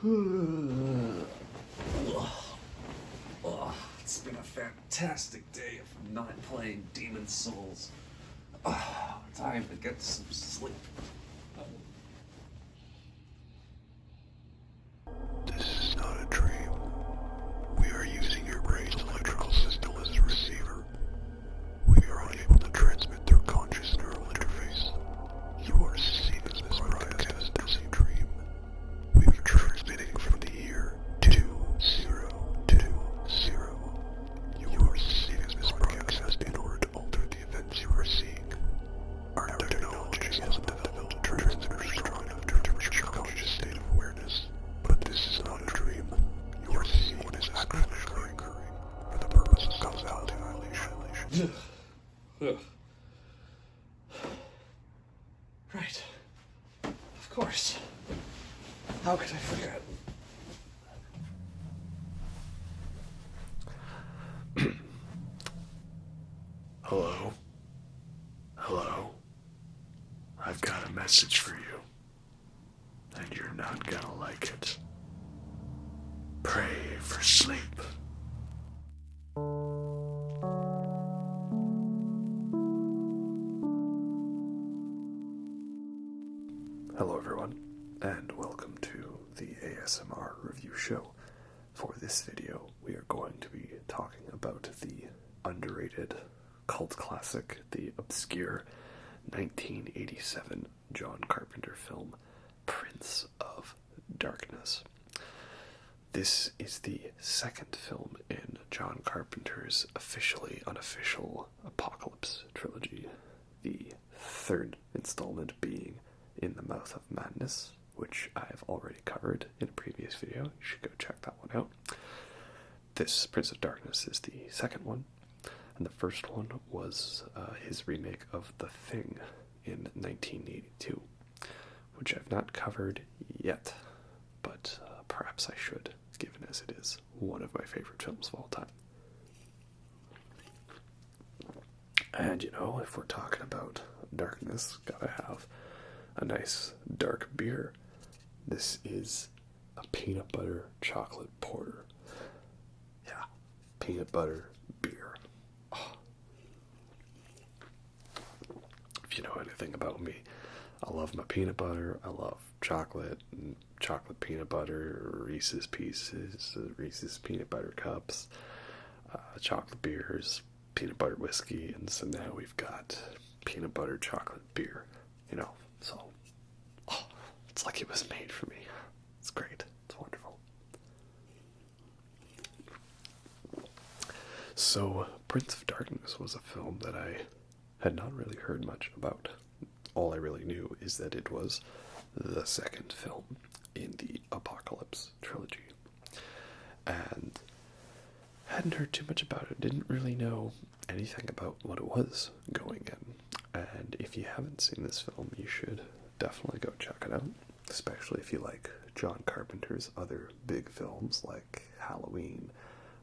It's been a fantastic day of not playing Demon's Souls. Time to get some sleep. This is not a dream. We are using your brain's electrical system as a receiver. We are unable to transmit through conscious neural interface. You are seeing this broadcast as a dream. We are transmitting from the year 2020. You are seeing this broadcast in order to alter the events you are seeing. Our technology has developed transmitters strong enough to reach your conscious state of awareness. But this is not a dream. You are seeing what is actually occurring for the purpose of causality annihilation. Right. Of course. How could I forget? Hello? Hello? I've got a message for you. And you're not gonna like it. Pray for sleep. Hello everyone, and welcome to the ASMR review show. For this video, we are going to be talking about the underrated cult classic, the obscure 1987 John Carpenter film, Prince of Darkness. This is the second film in John Carpenter's officially unofficial Apocalypse trilogy, the third installment being In the Mouth of Madness, which I've already covered in a previous video. You should go check that one out. This Prince of Darkness is the second one, and the first one was his remake of The Thing in 1982, which I've not covered yet, but perhaps I should, given as it is one of my favorite films of all time. And you know, if we're talking about darkness, gotta have a nice dark beer. This is a peanut butter chocolate porter. Yeah, peanut butter beer. Oh. If you know anything about me, I love my peanut butter, I love chocolate, and chocolate peanut butter, Reese's Pieces, Reese's peanut butter cups, chocolate beers, peanut butter whiskey, and so now we've got peanut butter chocolate beer, you know, so it's like it was made for me. It's great. It's wonderful. So, Prince of Darkness was a film that I had not really heard much about. All I really knew is that it was the second film in the Apocalypse trilogy. And hadn't heard too much about it. Didn't really know anything about what it was going in. And if you haven't seen this film, you should definitely go check it out. Especially if you like John Carpenter's other big films like Halloween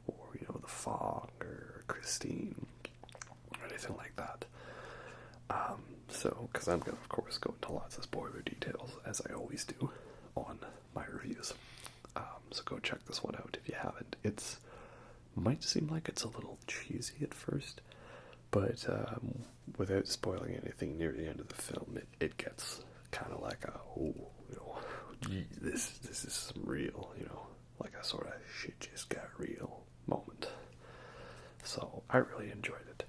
or, you know, The Fog or Christine or anything like that. So, because I'm going to, of course, go into lots of spoiler details, as I always do on my reviews. So go check this one out if you haven't. It might seem like it's a little cheesy at first, but without spoiling anything near the end of the film, it gets kind of like a, this is some real, like a sort of shit just got real moment. So I really enjoyed it.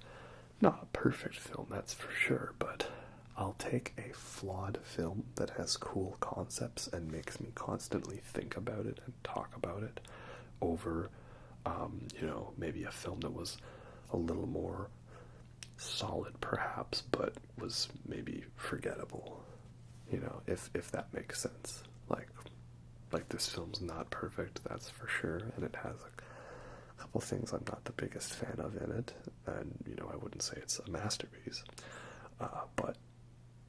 Not a perfect film, that's for sure, but I'll take a flawed film that has cool concepts and makes me constantly think about it and talk about it over, maybe a film that was a little more solid perhaps, but was maybe forgettable, if that makes sense. Like this film's not perfect, that's for sure, and it has a couple things I'm not the biggest fan of in it, and I wouldn't say it's a masterpiece, but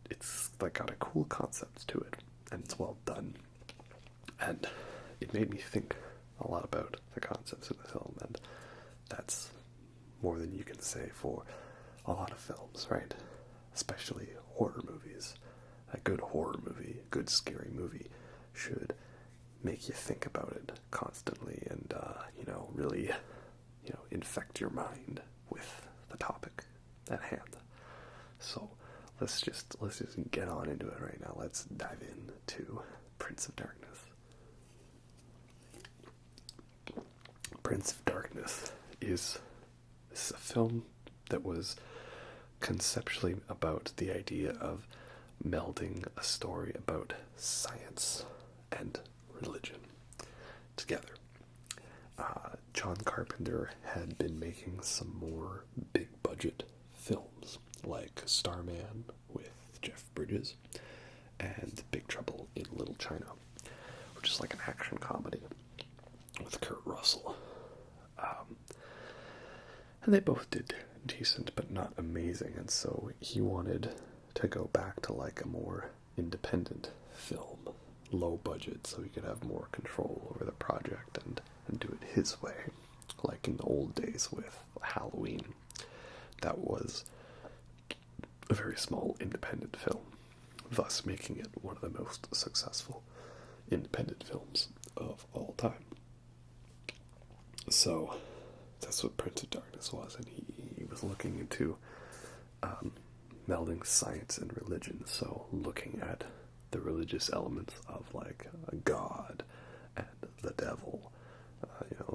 it's like got a cool concept to it, and it's well done, and it made me think a lot about the concepts of the film, and that's more than you can say for a lot of films, right? Especially horror movies. A good horror movie, a good scary movie should make you think about it constantly and, really, infect your mind with the topic at hand. So let's just get on into it right now. Let's dive into Prince of Darkness. Prince of Darkness is a film that was conceptually about the idea of melding a story about science and religion together. John Carpenter had been making some more big budget films like Starman with Jeff Bridges and Big Trouble in Little China, which is like an action comedy with Kurt Russell. And they both did decent, but not amazing, and so he wanted to go back to like a more independent film, low budget, so he could have more control over the project and do it his way, like in the old days with Halloween. That was a very small independent film, thus making it one of the most successful independent films of all time. So that's what Prince of Darkness was, and he was looking into melding science and religion, so looking at the religious elements of like a god and the devil,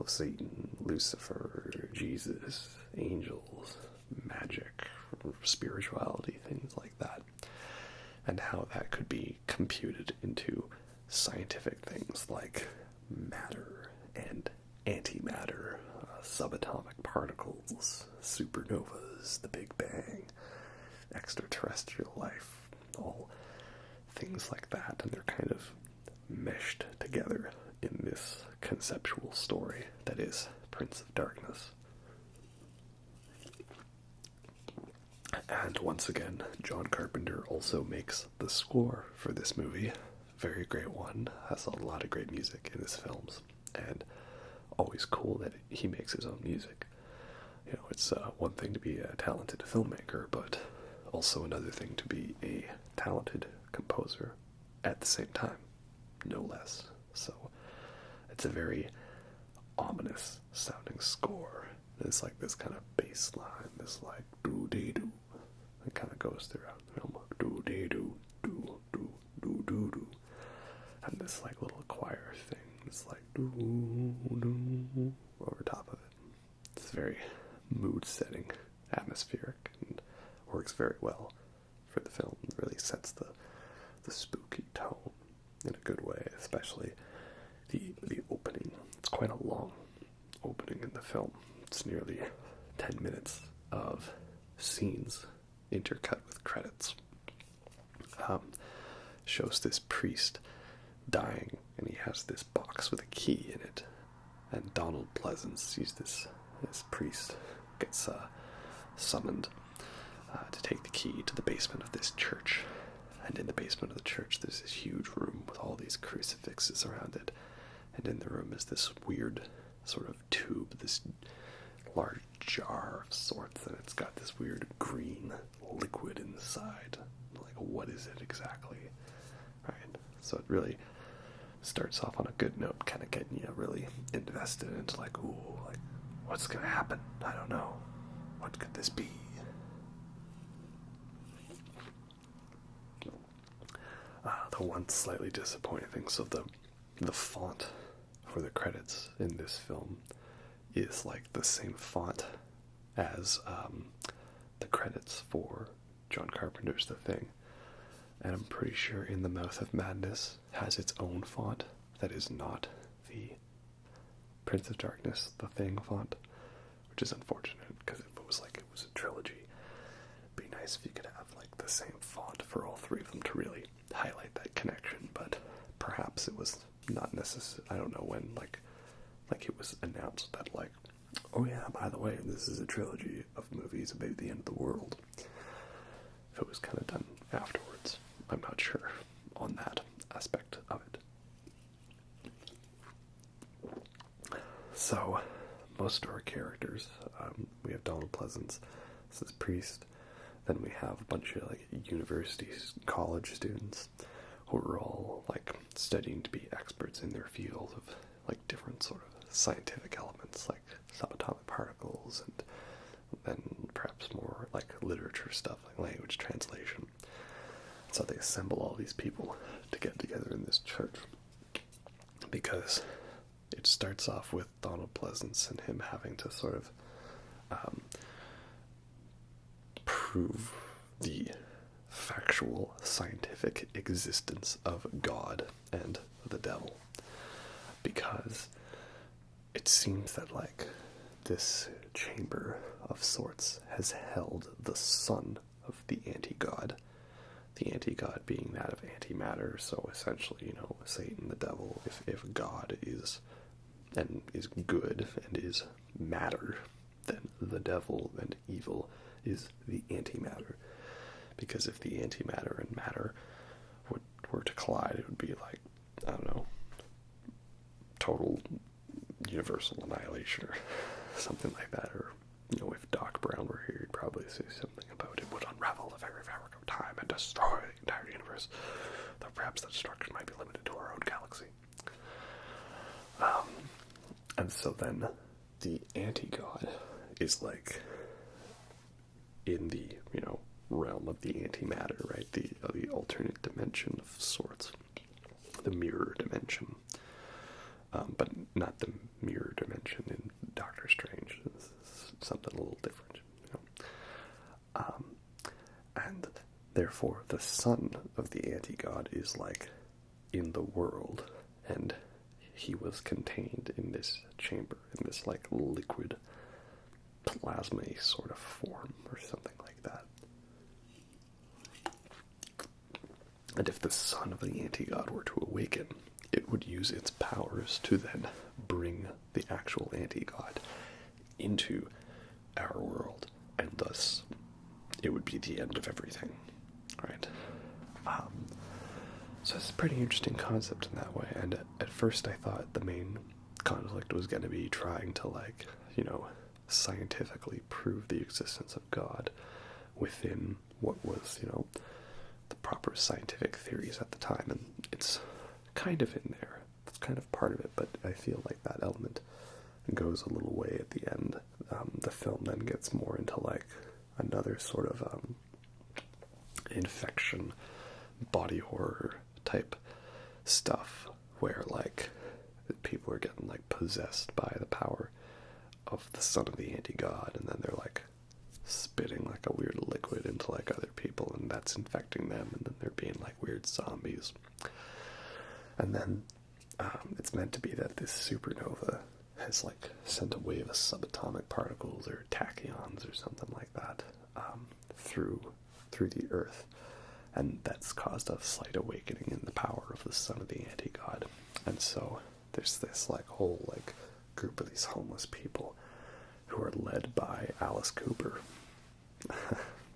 Satan, Lucifer, Jesus, angels, magic, spirituality, things like that, and how that could be computed into scientific things like matter and antimatter, subatomic particles, supernovas, the Big Bang, extraterrestrial life, all things like that, and they're kind of meshed together in this conceptual story that is Prince of Darkness. And once again, John Carpenter also makes the score for this movie. Very great one. Has a lot of great music in his films, and always cool that he makes his own music. It's one thing to be a talented filmmaker, but also another thing to be a talented composer at the same time, no less. So it's a very ominous sounding score. It's like this kind of bass line, this like doo-dee-doo. It kind of goes throughout the film, doo-dee-doo, doo-doo-doo-doo-doo. And this like little choir thing, it's like doo-doo over top of it. It's very mood-setting, atmospheric, and works very well for the film. It really sets the spooky tone in a good way, especially the opening. It's quite a long opening in the film. It's nearly 10 minutes of scenes intercut with credits. Shows this priest dying, and he has this box with a key in it. And Donald Pleasance, he's this priest, gets summoned to take the key to the basement of this church. And in the basement of the church, there's this huge room with all these crucifixes around it. And in the room is this weird sort of tube, this large jar of sorts, and it's got this weird green liquid inside. Like, what is it exactly? Right. So it really starts off on a good note, kind of getting you really invested into like, ooh, like, what's gonna happen? I don't know. What could this be? The one slightly disappointing thing, so the font for the credits in this film is like the same font as the credits for John Carpenter's The Thing. And I'm pretty sure In the Mouth of Madness has its own font that is not the Prince of Darkness, The Thing font, which is unfortunate, because if it was a trilogy, it'd be nice if you could have like the same font for all three of them to really highlight that connection, but perhaps it was not necessary. I don't know when, like it was announced that like, oh yeah, by the way, this is a trilogy of movies about the end of the world. If it was kind of done afterwards, I'm not sure on that aspect of it. So, most of our characters, we have Donald Pleasance, this is priest, then we have a bunch of like universities, college students, who are all like studying to be experts in their field of like different sort of scientific elements, like subatomic particles, and then perhaps more like literature stuff, like language translation. So they assemble all these people to get together in this church, because it starts off with Donald Pleasance and him having to sort of prove the factual scientific existence of God and the devil, because it seems that like this chamber of sorts has held the son of the anti-god, the anti-god being that of antimatter. So essentially, you know, Satan, the devil, if God is good and is matter, then the devil and evil is the antimatter. Because if the antimatter and matter were to collide, it would be like, I don't know, total universal annihilation or something like that. Or, you know, if Doc Brown were here, he'd probably say something about it would unravel the very fabric of time and destroy the entire universe. Though perhaps that destruction might be limited to our own galaxy. And so then the anti-god is like in the, you know, realm of the antimatter, right? The alternate dimension of sorts, the mirror dimension, but not the mirror dimension in Doctor Strange. It's something a little different, you know. And therefore, the son of the anti-god is like in the world, and he was contained in this chamber, in this like liquid plasma sort of form or something like that. And if the son of the anti-god were to awaken, it would use its powers to then bring the actual anti-god into our world, and thus it would be the end of everything, right? So it's a pretty interesting concept in that way, and at first I thought the main conflict was going to be trying to, like, you know, scientifically prove the existence of God within what was, you know, the proper scientific theories at the time, and it's kind of in there. It's kind of part of it, but I feel like that element goes a little way at the end. The film then gets more into like another sort of infection, body horror type stuff, where like people are getting like possessed by the power of the son of the anti-god, and then they're like spitting like a weird liquid into like other people, and that's infecting them, and then they're being like weird zombies. And then it's meant to be that this supernova has like sent a wave of subatomic particles or tachyons or something like that through the Earth, and that's caused a slight awakening in the power of the son of the anti-god. And so there's this like whole like group of these homeless people who are led by Alice Cooper.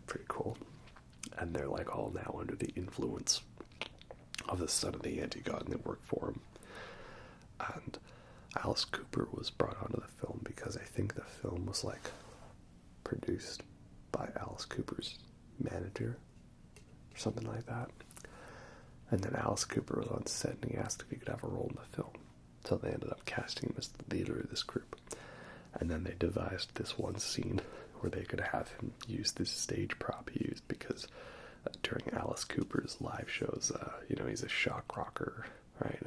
Pretty cool. And they're like all now under the influence of the son of the anti-god, and they work for him. And Alice Cooper was brought onto the film because I think the film was like produced by Alice Cooper's manager or something like that. And then Alice Cooper was on set, and he asked if he could have a role in the film. So they ended up casting him as the leader of this group. And then they devised this one scene where they could have him use this stage prop he used, because during Alice Cooper's live shows, you know, he's a shock rocker, right?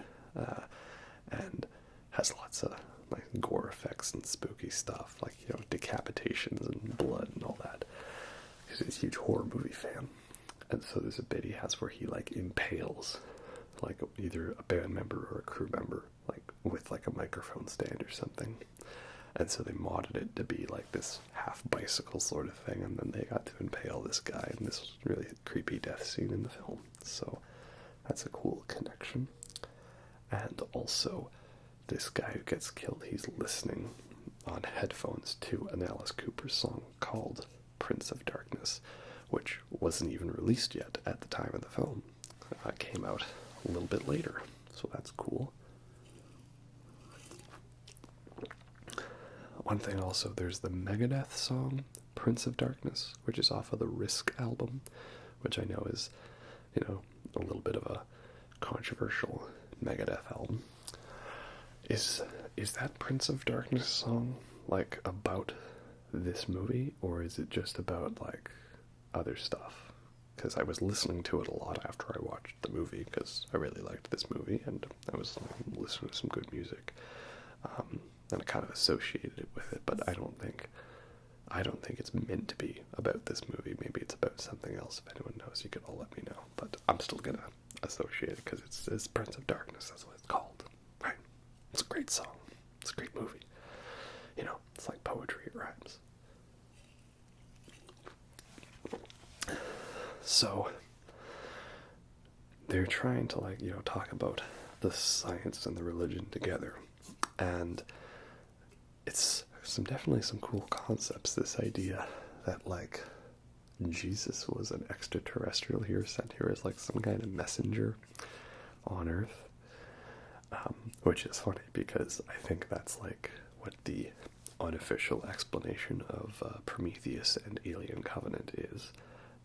And has lots of like gore effects and spooky stuff, like, you know, decapitations and blood and all that. He's a huge horror movie fan. And so there's a bit he has where he like impales like either a band member or a crew member, like with like a microphone stand or something. And so they modded it to be like this half bicycle sort of thing, and then they got to impale this guy in this really creepy death scene in the film. So that's a cool connection. And also, this guy who gets killed, he's listening on headphones to an Alice Cooper song called Prince of Darkness, which wasn't even released yet at the time of the film. It came out a little bit later, so that's cool. One thing also, there's the Megadeth song, Prince of Darkness, which is off of the Risk album, which I know is, you know, a little bit of a controversial Megadeth album. Is that Prince of Darkness song like about this movie, or is it just about like other stuff? Because I was listening to it a lot after I watched the movie, because I really liked this movie, and I was listening to some good music, and I kind of associated it with it. But I don't think it's meant to be about this movie. Maybe it's about something else. If anyone knows, you could all let me know. But I'm still gonna associate it because it's Prince of Darkness. That's what it's called, right? It's a great song. It's a great movie. You know, it's like poetry. It rhymes. So they're trying to, like, you know, talk about the science and the religion together, and it's definitely some cool concepts. This idea that, like, Jesus was an extraterrestrial here, sent here as like some kind of messenger on Earth, which is funny because I think that's like what the unofficial explanation of Prometheus and Alien Covenant is,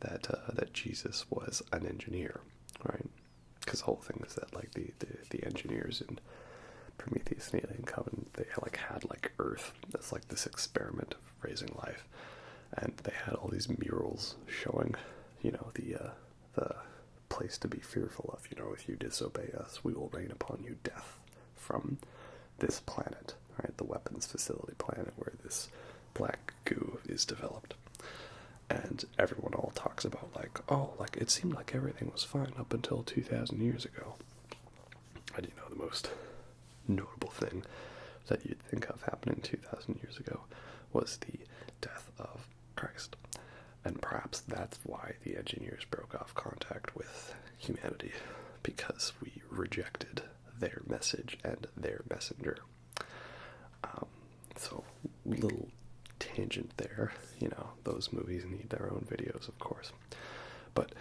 that Jesus was an engineer, right? Because the whole thing is that, like, the engineers in Prometheus and Alien Covenant, they like had like Earth as like this experiment of raising life, and they had all these murals showing, you know, the place to be fearful of. You know, if you disobey us, we will rain upon you death from this planet, right? The weapons facility planet where this black goo is developed. And everyone all talks about, like, oh, like, it seemed like everything was fine up until 2,000 years ago. And, you know, the most notable thing that you'd think of happening 2,000 years ago was the death of Christ. And perhaps that's why the engineers broke off contact with humanity, because we rejected their message and their messenger. So, little tangent there, you know, those movies need their own videos, of course. But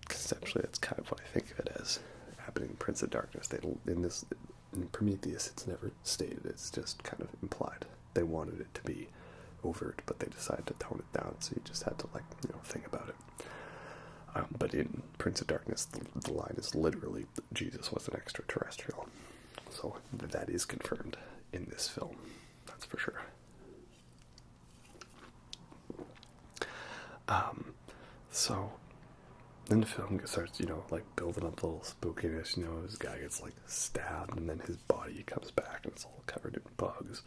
conceptually, that's kind of what I think of it as happening in Prince of Darkness. In Prometheus, it's never stated, it's just kind of implied. They wanted it to be overt, but they decided to tone it down, so you just had to, like, you know, think about it. But in Prince of Darkness, the line is literally, Jesus was an extraterrestrial. So that is confirmed in this film, that's for sure. So then the film starts, you know, like, building up a little spookiness. You know, this guy gets, like, stabbed, and then his body comes back, and it's all covered in bugs.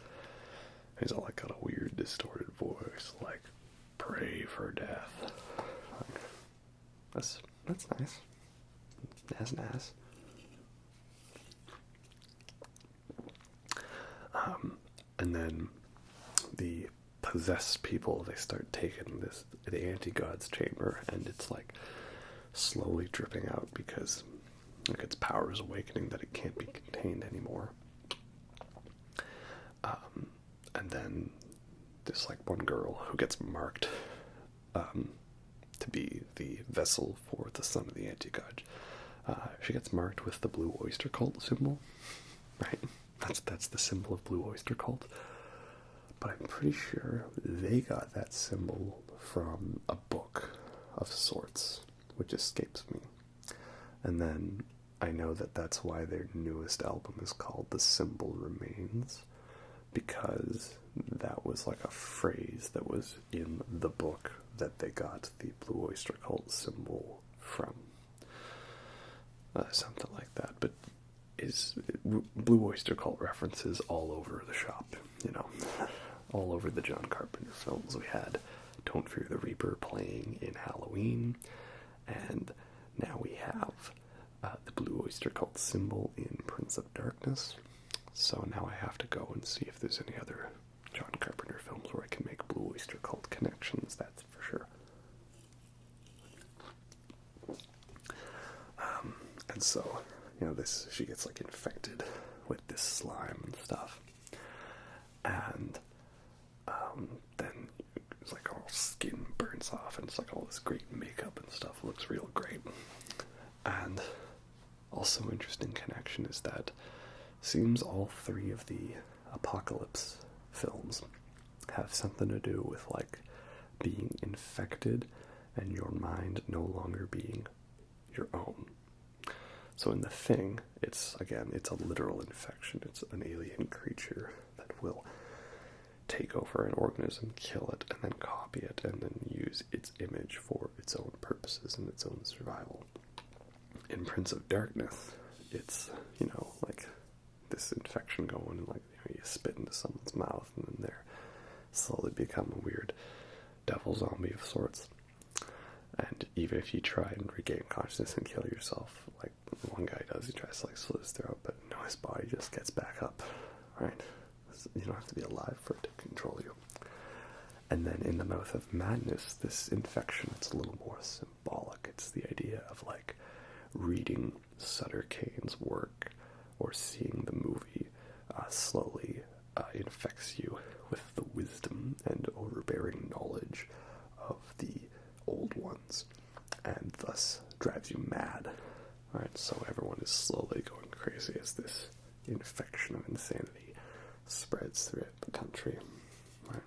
He's all, like, got a weird, distorted voice, like, pray for death. Like, that's nice. That's nice. And then the possessed people, they start taking the anti-god's chamber, and it's, like, slowly dripping out because, like, its power is awakening that it can't be contained anymore. And then there's, like, one girl who gets marked to be the vessel for the son of the anti-god. She gets marked with the Blue Oyster Cult symbol, right? That's the symbol of Blue Oyster Cult. But I'm pretty sure they got that symbol from a book of sorts, which escapes me. And then I know that that's why their newest album is called The Symbol Remains, because that was like a phrase that was in the book that they got the Blue Oyster Cult symbol from. Something like that. But Blue Oyster Cult references all over the shop, you know. All over the John Carpenter films. We had Don't Fear the Reaper playing in Halloween, and now we have the Blue Oyster Cult symbol in Prince of Darkness. So now I have to go and see if there's any other John Carpenter films where I can make Blue Oyster Cult connections, that's for sure. And so, you know, she gets, like, infected with this slime and stuff. And then it's like all skin burns off, and it's like all this great makeup and stuff. Looks real great. And also interesting connection is that seems all three of the Apocalypse films have something to do with, like, being infected and your mind no longer being your own. So in The Thing, it's a literal infection. It's an alien creature that will take over an organism, kill it, and then copy it, and then use its image for its own purposes and its own survival. In Prince of Darkness, it's, like this infection going, and you spit into someone's mouth, and then they're slowly become a weird devil zombie of sorts. And even if you try and regain consciousness and kill yourself, like one guy does, he tries to slit his throat, but no, his body just gets back up, right? So you don't have to be alive for it to control you. And then in The Mouth of Madness, this infection, it's a little more symbolic. It's the idea of reading Sutter Kane's work or seeing the movie slowly infects you with the wisdom and overbearing knowledge of the old ones, and thus drives you mad. Right? So everyone is slowly going crazy as this infection of insanity spreads throughout the country. Right?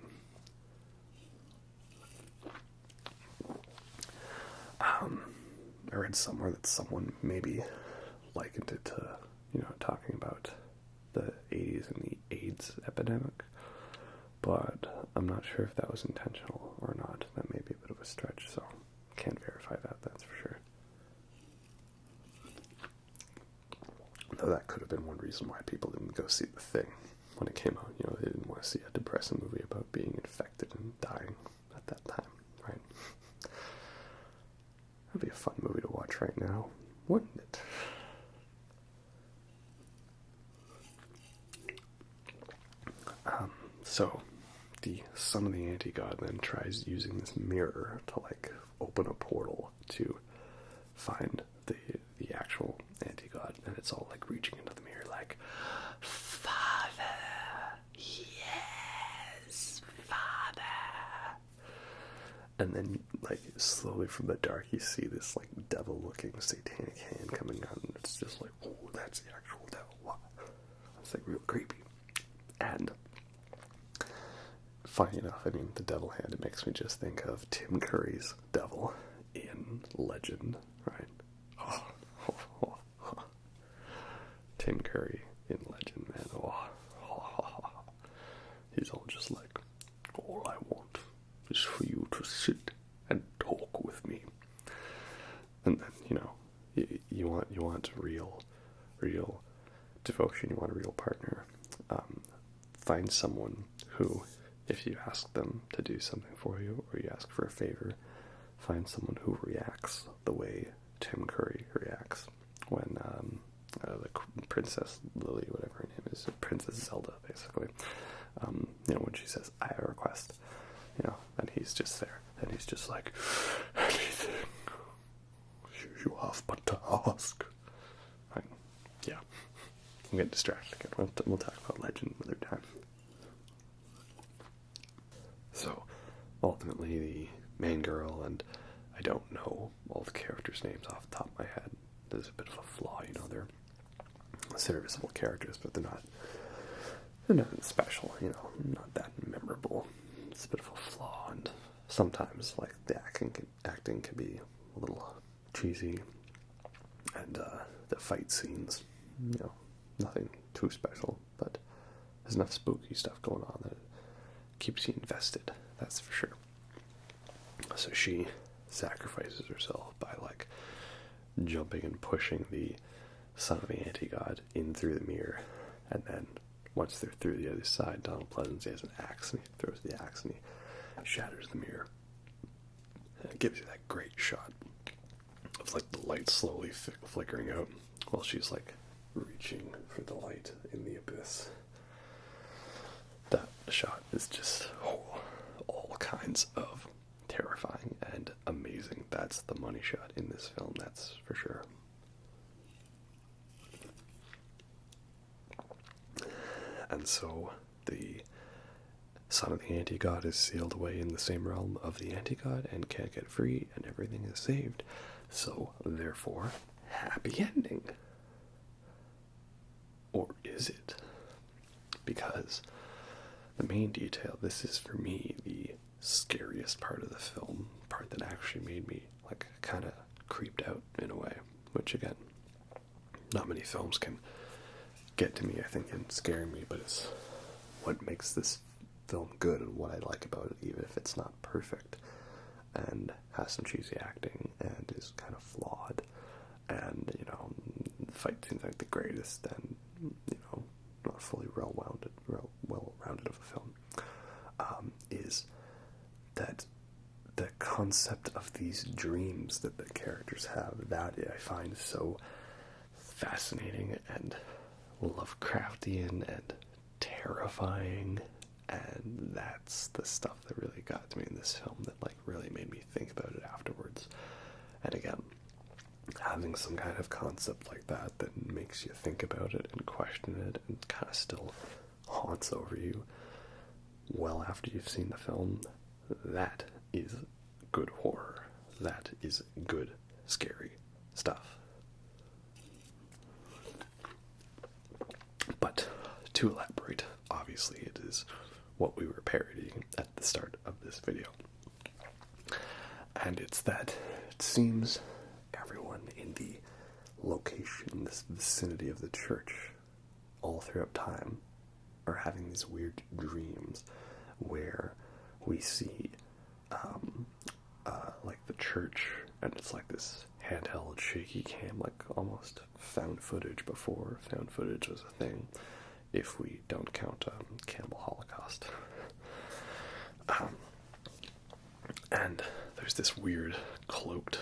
I read somewhere that someone maybe likened it to, talking about the 80s and the AIDS epidemic, but I'm not sure if that was intentional or not. That may be a bit of a stretch, so can't verify that, that's for sure. Though that could have been one reason why people didn't go see The Thing when it came out. They didn't want to see a depressing movie about being infected and dying at that time, right? That'd be a fun movie to watch right now, wouldn't it? So, the son of the anti-god then tries using this mirror to, open a portal to find the actual anti-god, and it's all, reaching into the mirror Father, yes, Father. And then, slowly from the dark, you see this, devil-looking satanic hand coming out, and it's just oh, that's the actual devil. Wow. It's, real creepy. And funny enough, the devil hand, it makes me just think of Tim Curry's devil in Legend, right? Tim Curry in Legend, man. He's all just all I want is for you to sit and talk with me. And then, you want real devotion, you want a real partner. Find someone who, if you ask them to do something for you, or you ask for a favor, find someone who reacts the way Tim Curry reacts when the Princess Lily, whatever her name is, Princess Zelda, basically, when she says, I have a request, and he's just there, and he's just anything you have but to ask. Right? Yeah. I'm getting distracted again. We'll talk about Legend another time. So, ultimately, the main girl, and I don't know all the characters' names off the top of my head. There's a bit of a flaw, they're serviceable characters, but they're not special, not that memorable. It's a bit of a flaw, and sometimes, the acting can be a little cheesy, and the fight scenes, nothing too special, but there's enough spooky stuff going on that it keeps you invested, that's for sure. So she sacrifices herself by jumping and pushing the son of the anti-god in through the mirror, and then once they're through the other side, Donald Pleasence has an axe, and he throws the axe and he shatters the mirror, and it gives you that great shot of the light slowly flickering out while she's reaching for the light in the abyss. That shot is just all kinds of terrifying and amazing. That's the money shot in this film, that's for sure. And so the son of the anti-god is sealed away in the same realm of the anti-god and can't get free, and everything is saved. So, therefore, happy ending. Or is it? Because the main detail, this is for me the scariest part of the film, part that actually made me kind of creeped out in a way, which again, Not many films can get to me, I think, and scare me, but it's what makes this film good and what I like about it, even if it's not perfect, and has some cheesy acting, and is kind of flawed, and, you know, the fight scenes aren't the greatest, and, you know, not fully well-rounded of a film, is that the concept of these dreams that the characters have, that I find so fascinating and Lovecraftian and terrifying, and that's the stuff that really got to me in this film, that like really made me think about it afterwards. And again, having some kind of concept like that that makes you think about it and question it and kind of still haunts over you well after you've seen the film, that is good horror. That is good, scary stuff. But to elaborate, obviously it is what we were parodying at the start of this video. And it's that it seems everyone in the location, this vicinity of the church, all throughout time, are having these weird dreams where we see like the church, and it's like this handheld shaky cam, like almost found footage before found footage was a thing, if we don't count Cannibal Holocaust. And there's this weird cloaked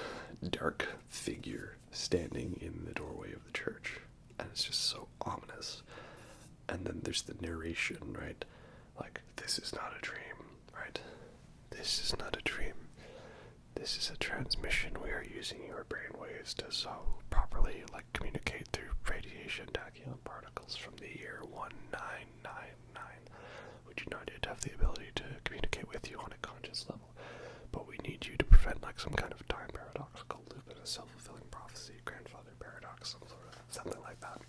dark figure standing in the doorway of the church, and it's just so ominous. And then there's the narration, right? Like, this is not a dream, right? This is not a dream. This is a transmission. We are using your brainwaves to so properly, like, communicate through radiation tachyon particles from the year 1999. We do not yet have the ability to communicate with you on a conscious level, but we need you to prevent, like, some kind of time paradoxical loop and a self-fulfilling prophecy, grandfather paradox, something like that.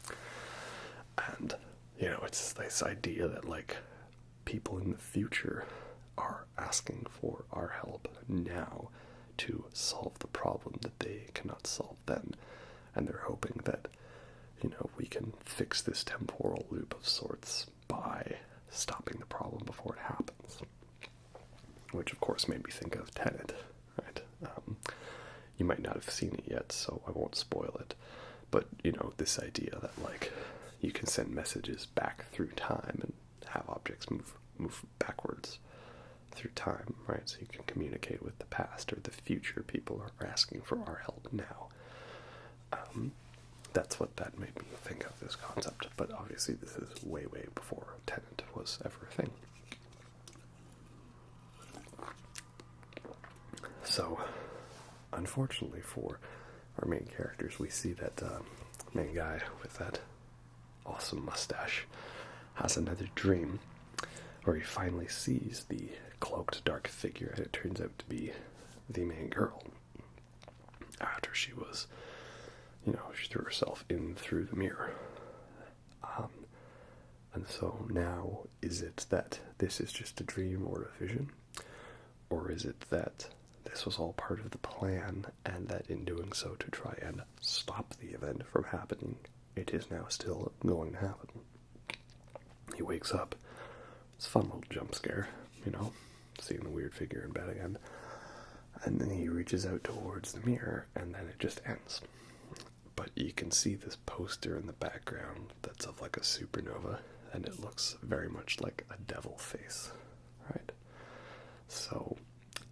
And, you know, it's this idea that, like, people in the future are asking for our help now to solve the problem that they cannot solve then. And they're hoping that, you know, we can fix this temporal loop of sorts by stopping the problem before it happens. Which, of course, made me think of Tenet, right? You might not have seen it yet, so I won't spoil it. But, you know, this idea that, like, you can send messages back through time and have objects move backwards through time, right? So you can communicate with the past or the future. People are asking for our help now. That's what that made me think of, this concept. But obviously this is way, way before Tenet was ever a thing. So, unfortunately for our main characters, we see that main guy with that awesome mustache has another dream where he finally sees the cloaked dark figure, and it turns out to be the main girl. After she was, you know, she threw herself in through the mirror. And so now, is it that this is just a dream or a vision? Or is it that this was all part of the plan, and that in doing so to try and stop the event from happening, it is now still going to happen? He wakes up. It's a fun little jump scare, you know, seeing the weird figure in bed again. And then he reaches out towards the mirror, and then it just ends. But you can see this poster in the background that's of like a supernova, and it looks very much like a devil face, right? So,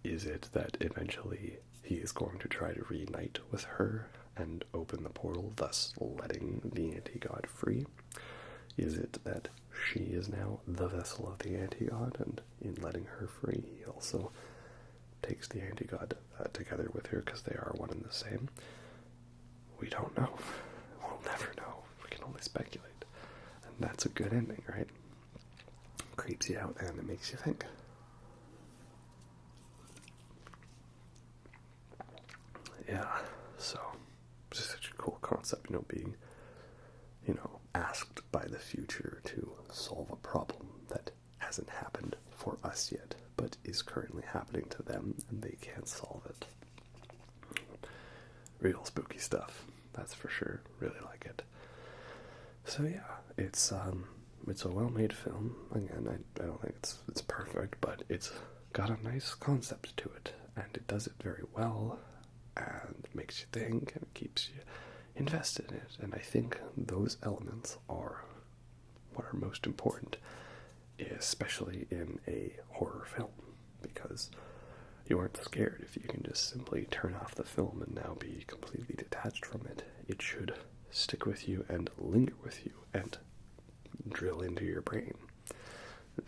is it that eventually he is going to try to reunite with her and open the portal, thus letting the anti-god free? Is it that she is now the vessel of the anti-god, and in letting her free, he also takes the anti-god together with her because they are one and the same? We don't know. We'll never know. We can only speculate. And that's a good ending, right? Creeps you out and it makes you think. Yeah, so it's just such a cool concept, you know, being, you know, asked by the future to solve a problem that hasn't happened for us yet, but is currently happening to them, and they can't solve it. Real spooky stuff, that's for sure. Really like it. So yeah, it's a well-made film. Again, I don't think it's perfect, but it's got a nice concept to it, and it does it very well, and makes you think, and keeps you invested in it. And I think those elements are what are most important, especially in a horror film, because you aren't scared if you can just simply turn off the film and now be completely detached from it. It should stick with you and linger with you and drill into your brain.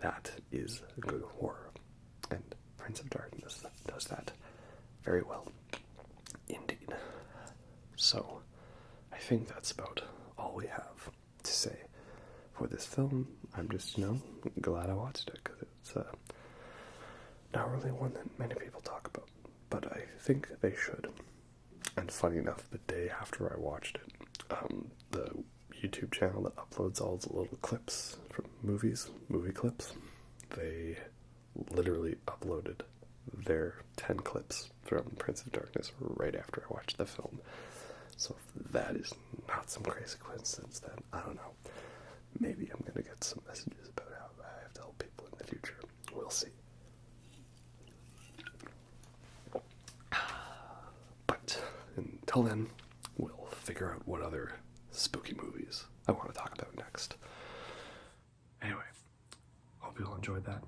That is good horror. And Prince of Darkness does that very well. Indeed. So, I think that's about all we have to say for this film. I'm just, glad I watched it, because it's not really one that many people talk about, but I think they should. And funny enough, the day after I watched it, the YouTube channel that uploads all the little clips from movie clips, they literally uploaded their 10 clips from Prince of Darkness right after I watched the film. So if that is not some crazy coincidence, then I don't know. Maybe I'm going to get some messages about how I have to help people in the future. We'll see. But until then, we'll figure out what other spooky movies I want to talk about next. Anyway, hope you all enjoyed that.